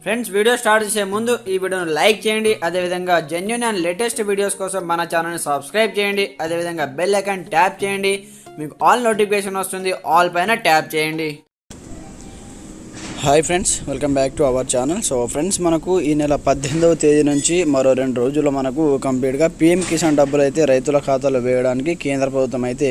Friends, video start చేసే ముందు ఈ వీడియోను లైక్ చేయండి. అదేవిధంగా జెన్యూన్ అండ్ లేటెస్ట్ వీడియోస్ కోసం మన ఛానల్ని సబ్స్క్రైబ్ చేయండి. అదేవిధంగా బెల్ ఐకాన్ ట్యాప్ చేయండి. మీకు ఆల్ నోటిఫికేషన్ వస్తుంది. ఆల్ పైన ట్యాప్ చేయండి. Hi friends, welcome back to our channel. So friends, మనకు ఈ నెల 18వ తేదీ నుంచి మరో 2 రోజుల్లో మనకు కంప్లీట్గా పీఎం కిసాన్ డబ్బులు అయితే రైతుల ఖాతాలో వేయడానికి కేంద్ర ప్రభుత్వం అయితే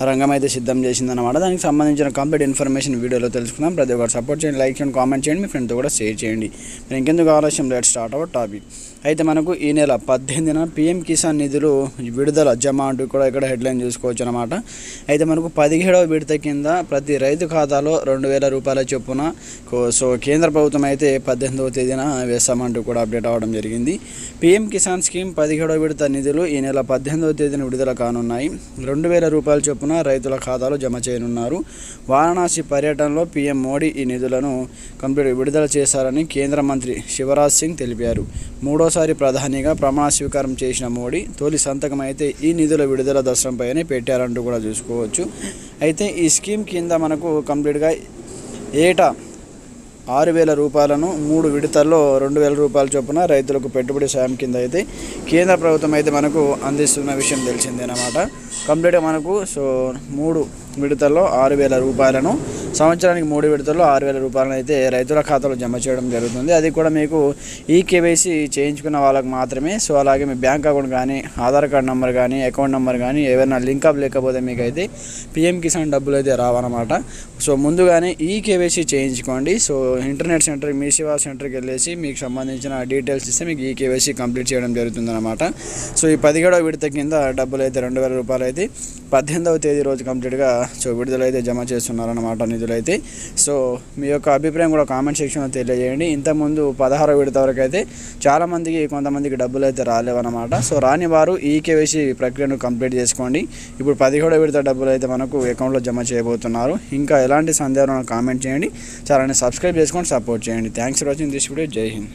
రంగం అయితే సిద్ధం చేసిందన్నమాట. దానికి సంబంధించిన కంప్లీట్ ఇన్ఫర్మేషన్ వీడియోలో తెలుసుకుందాం. ప్రతి ఒక్కరు సపోర్ట్ చేయండి, లైక్ చేయండి, కామెంట్ చేయండి, మీ ఫ్రెండ్తో కూడా షేర్ చేయండి. మీరు ఇంకెందుకు ఆలస్యం, లెట్ స్టార్ట్ అవర్ టాపిక్. అయితే మనకు ఈ నెల 18న పీఎం కిసాన్ నిధులు విడుదల జమ అంటూ కూడా ఇక్కడ హెడ్లైన్ చూసుకోవచ్చు అనమాట. అయితే మనకు 17వ విడత కింద ప్రతి రైతు ఖాతాలో 2,000 రూపాయల చొప్పున సో కేంద్ర ప్రభుత్వం అయితే 18వ తేదీన వేస్తామంటూ కూడా అప్డేట్ అవ్వడం జరిగింది. పీఎం కిసాన్ స్కీమ్ 17వ విడత నిధులు ఈ నెల 18వ తేదీన విడుదల కానున్నాయి. 2,000 రూపాయల చొప్పున రైతుల ఖాతాలో జమ చేయనున్నారు. వారణాసి పర్యటనలో పీఎం మోడీ ఈ నిధులను విడుదల చేశారని కేంద్ర మంత్రి శివరాజ్ సింగ్ తెలిపారు. మూడోసారి ప్రధానిగా ప్రమాణ స్వీకారం చేసిన మోడీ తొలి సంతకం అయితే ఈ నిధుల విడుదల దశంపైనే పెట్టారంటూ కూడా చూసుకోవచ్చు. అయితే ఈ స్కీమ్ కింద మనకు కంప్లీట్గా ఏటా 6,000 రూపాయలను 3 విడతల్లో 2,000 రూపాయల చొప్పున రైతులకు పెట్టుబడి సాయం కింద అయితే కేంద్ర ప్రభుత్వం అయితే మనకు అందిస్తున్న విషయం తెలిసిందేనమాట. కంప్లీట్గా మనకు 3 విడతల్లో 6,000 రూపాయలను, సంవత్సరానికి 3 విడతల్లో 6,000 రూపాయలను అయితే రైతుల ఖాతాలో జమ చేయడం జరుగుతుంది. అది కూడా మీకు ఈకేవైసీ చేయించుకున్న వాళ్ళకి మాత్రమే. సో అలాగే మీ బ్యాంక్ అకౌంట్ కానీ, ఆధార్ కార్డ్ నెంబర్ కానీ, అకౌంట్ నెంబర్ కానీ ఏమైనా లింకప్ లేకపోతే మీకు అయితే పీఎం కిసాన్ డబ్బులు అయితే రావన్నమాట. సో ముందుగానే ఈకేవైసీ చేయించుకోండి. సో ఇంటర్నెట్ సెంటర్, మీ సేవా సెంటర్కి వెళ్ళేసి మీకు సంబంధించిన డీటెయిల్స్ ఇస్తే మీకు ఈకేవైసీ కంప్లీట్ చేయడం జరుగుతుందన్నమాట. సో ఈ 17వ విడత కింద డబ్బులు అయితే 2,000 రూపాయలు అయితే 18వ తేదీ రోజు కంప్లీట్గా విడుదలైతే జమ చేస్తున్నారన్నమాట నిధులైతే. సో మీ యొక్క అభిప్రాయం కూడా కామెంట్ సెక్షన్లో తెలియజేయండి. ఇంతకుముందు 16వ విడత వరకు అయితే చాలామందికి, కొంతమందికి డబ్బులు అయితే రాలేవన్నమాట. సో రాని వారు ఈకేవైసీ ప్రక్రియను కంప్లీట్ చేసుకోండి. ఇప్పుడు 17వ విడత డబ్బులు అయితే మనకు అకౌంట్లో జమ చేయబోతున్నారు. ఇంకా ఎలాంటి సందేహాలు కామెంట్ చేయండి. ఛానల్ని సబ్స్క్రైబ్ చేసుకొని సపోర్ట్ చేయండి. Thanks for watching this video. జై హింద్.